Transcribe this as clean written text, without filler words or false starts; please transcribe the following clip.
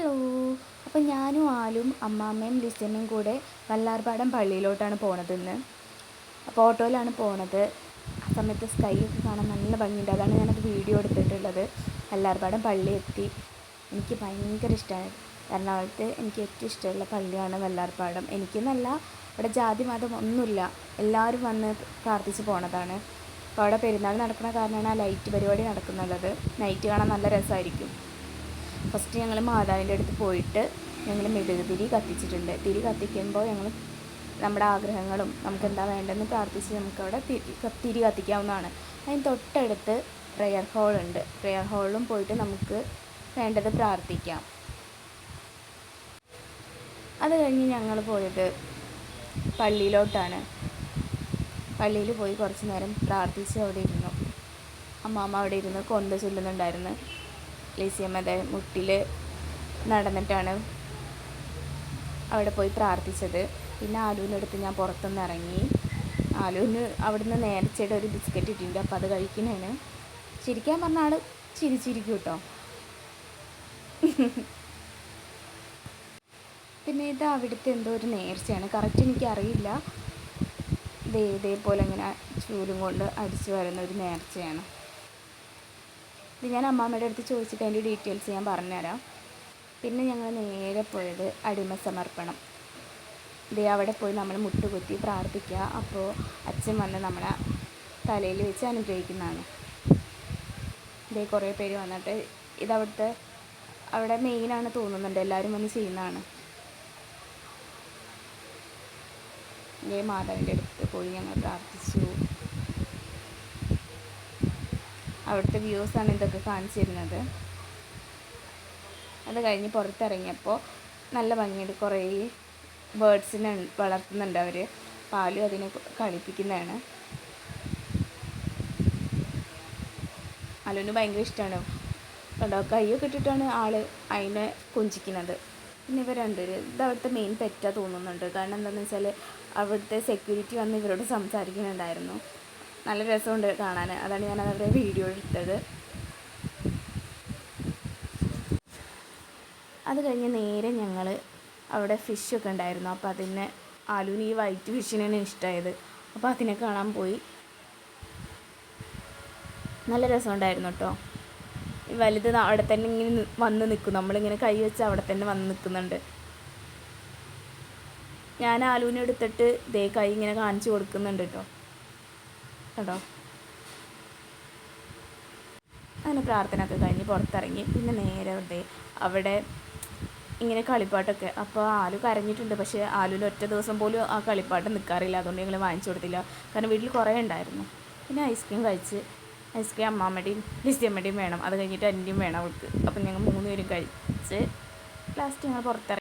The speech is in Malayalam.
ഹലോ. അപ്പോൾ ഞാനും ആലും അമ്മാമ്മയും ലിസമ്മയും കൂടെ വല്ലാർപാടം പള്ളിയിലോട്ടാണ് പോണതെന്ന്. അപ്പോൾ ഓട്ടോയിലാണ് പോണത്. ആ സമയത്ത് സ്കൈ ഒക്കെ കാണാൻ നല്ല ഭംഗിയുണ്ട്. അതാണ് ഞാനത് വീഡിയോ എടുത്തിട്ടുള്ളത്. വല്ലാർപാടം പള്ളി എത്തി. എനിക്ക് ഭയങ്കര ഇഷ്ടമായി. എറണാകുളത്ത് എനിക്ക് ഏറ്റവും ഇഷ്ടമുള്ള പള്ളിയാണ് വല്ലാർപാടം. എനിക്കെന്നല്ല, ഇവിടെ ജാതി മതം ഒന്നുമില്ല, എല്ലാവരും വന്ന് പ്രാർത്ഥിച്ച് പോണതാണ്. അപ്പോൾ അവിടെ പെരുന്നാൾ നടക്കുന്ന കാരണമാണ് ആ ലൈറ്റ് പരിപാടി നടക്കുന്നുള്ളത്. നൈറ്റ് കാണാൻ നല്ല രസമായിരിക്കും. ഫസ്റ്റ് ഞങ്ങൾ മാതാവിൻ്റെ അടുത്ത് പോയിട്ട് ഞങ്ങൾ മെഴുകുതിരി കത്തിച്ചിട്ടുണ്ട്. തിരി കത്തിക്കുമ്പോൾ ഞങ്ങൾ നമ്മുടെ ആഗ്രഹങ്ങളും നമുക്ക് എന്താ വേണ്ടതെന്ന് പ്രാർത്ഥിച്ച് നമുക്കവിടെ തിരി കത്തിക്കാവുന്നതാണ്. അതിന് തൊട്ടടുത്ത് പ്രെയർ ഹാളുണ്ട്. പ്രെയർ ഹാളിലും പോയിട്ട് നമുക്ക് വേണ്ടത് പ്രാർത്ഥിക്കാം. അത് കഴിഞ്ഞ് ഞങ്ങൾ പോയത് പള്ളിയിലോട്ടാണ്. പള്ളിയിൽ പോയി കുറച്ച് നേരം പ്രാർത്ഥിച്ച് അവിടെ ഇരുന്നു. അമ്മാമ്മ അവിടെ ഇരുന്ന് കൊന്ത ചൊല്ലുന്നുണ്ടായിരുന്നു. ലിസിയമ്മയുടെ മുട്ടിൽ നടന്നിട്ടാണ് അവിടെ പോയി പ്രാർത്ഥിച്ചത്. പിന്നെ ആലുവിൻ്റെ അടുത്ത് ഞാൻ പുറത്തുനിന്ന് ഇറങ്ങി. ആലുവിന് അവിടുന്ന് നേർച്ചയുടെ ഒരു ബിസ്ക്കറ്റ് ഇട്ടിട്ടുണ്ട്. അപ്പോൾ അത് കഴിക്കുന്നതാണ്. ചിരിക്കാൻ പറഞ്ഞ ആൾ ചിരിച്ചിരിക്കും കേട്ടോ. പിന്നെ ഇത് അവിടുത്തെ എന്തോ ഒരു നേർച്ചയാണ്, കറക്റ്റ് എനിക്കറിയില്ല. ഇതേപോലെ ഇങ്ങനെ ചൂലും കൊണ്ട് അടിച്ചു വരുന്ന ഒരു നേർച്ചയാണ്. ഇത് ഞാൻ അമ്മാമ്മയുടെ അടുത്ത് ചോദിച്ചിട്ട് അതിൻ്റെ ഡീറ്റെയിൽസ് ഞാൻ പറഞ്ഞുതരാം. പിന്നെ ഞങ്ങൾ നേരെ പോയത് അടിമ സമർപ്പണം. അവിടെ പോയി നമ്മൾ മുട്ടുകുത്തി പ്രാർത്ഥിക്കുക. അപ്പോൾ അച്ഛൻ വന്ന് നമ്മളെ തലയിൽ വെച്ച് അനുഗ്രഹിക്കുന്നതാണ്. കുറേ പേര് വന്നിട്ട് അവിടെ മെയിനാണ് തോന്നുന്നുണ്ട്, എല്ലാവരും വന്ന് ചെയ്യുന്നതാണ്. മാതാവിൻ്റെ അടുത്ത് പോയി ഞങ്ങൾ പ്രാർത്ഥിച്ചു. അവിടുത്തെ വ്യൂസാണ് ഇതൊക്കെ കാണിച്ചു തരുന്നത്. അത് കഴിഞ്ഞ് പുറത്തിറങ്ങിയപ്പോൾ നല്ല ഭംഗിയുണ്ട്. കുറേ ബേർഡ്സിനെ വളർത്തുന്നുണ്ട് അവർ. പാലും അതിനെ കളിപ്പിക്കുന്നതാണ്. അലുവിന് ഭയങ്കര ഇഷ്ടമാണ് കേട്ടോ. കയ്യൊക്കെ ഇട്ടിട്ടാണ് ആൾ അതിനെ കൊഞ്ചിക്കുന്നത്. പിന്നെ ഇവർ രണ്ടുപേരും ഇത് അവിടുത്തെ മെയിൻ പെറ്റാ തോന്നുന്നുണ്ട്. കാരണം എന്താണെന്ന് വെച്ചാൽ അവിടുത്തെ സെക്യൂരിറ്റി വന്ന് ഇവരോട് സംസാരിക്കുന്നുണ്ടായിരുന്നു. നല്ല രസമുണ്ട് കാണാൻ. അതാണ് ഞാൻ അവരുടെ വീഡിയോ എടുത്തത്. അത് കഴിഞ്ഞ് നേരെ ഞങ്ങൾ അവിടെ ഫിഷൊക്കെ ഉണ്ടായിരുന്നു. അപ്പോൾ അതിന് ആലുവിന് ഈ വൈറ്റ് ഫിഷിനാണ് ഇഷ്ടമായത്. അപ്പോൾ അതിനെ കാണാൻ പോയി. നല്ല രസമുണ്ടായിരുന്നു കേട്ടോ. ഈ വലുത് അവിടെ തന്നെ ഇങ്ങനെ വന്ന് നിൽക്കും. നമ്മളിങ്ങനെ കൈ വെച്ച് അവിടെ തന്നെ വന്ന് നിൽക്കുന്നുണ്ട്. ഞാൻ ആലുവിനെ എടുത്തിട്ട് കൈ ഇങ്ങനെ കാണിച്ചു കൊടുക്കുന്നുണ്ട് കേട്ടോ. അങ്ങനെ പ്രാർത്ഥന ഒക്കെ കഴിഞ്ഞ് പുറത്തിറങ്ങി. പിന്നെ നേരെ അവിടെ ഇങ്ങനെ കളിപ്പാട്ടൊക്കെ. അപ്പോൾ ആലു കരഞ്ഞിട്ടുണ്ട്. പക്ഷേ ആലുവിന് ഒറ്റ ദിവസം പോലും ആ കളിപ്പാട്ടം നിൽക്കാറില്ല. അതുകൊണ്ട് ഞങ്ങൾ വാങ്ങിച്ചു കൊടുത്തില്ല. കാരണം വീട്ടിൽ കുറേ ഉണ്ടായിരുന്നു. പിന്നെ ഐസ്ക്രീം കഴിച്ച്. ഐസ്ക്രീം അമ്മാമ്മയുടെയും ലിസിയമ്മയുടെയും വേണം. അത് കഴിഞ്ഞിട്ട് എൻ്റെയും വേണം അവൾക്ക്. അപ്പം ഞങ്ങൾ 3 പേരും കഴിച്ച് ലാസ്റ്റ് ഞങ്ങൾ പുറത്തിറങ്ങി.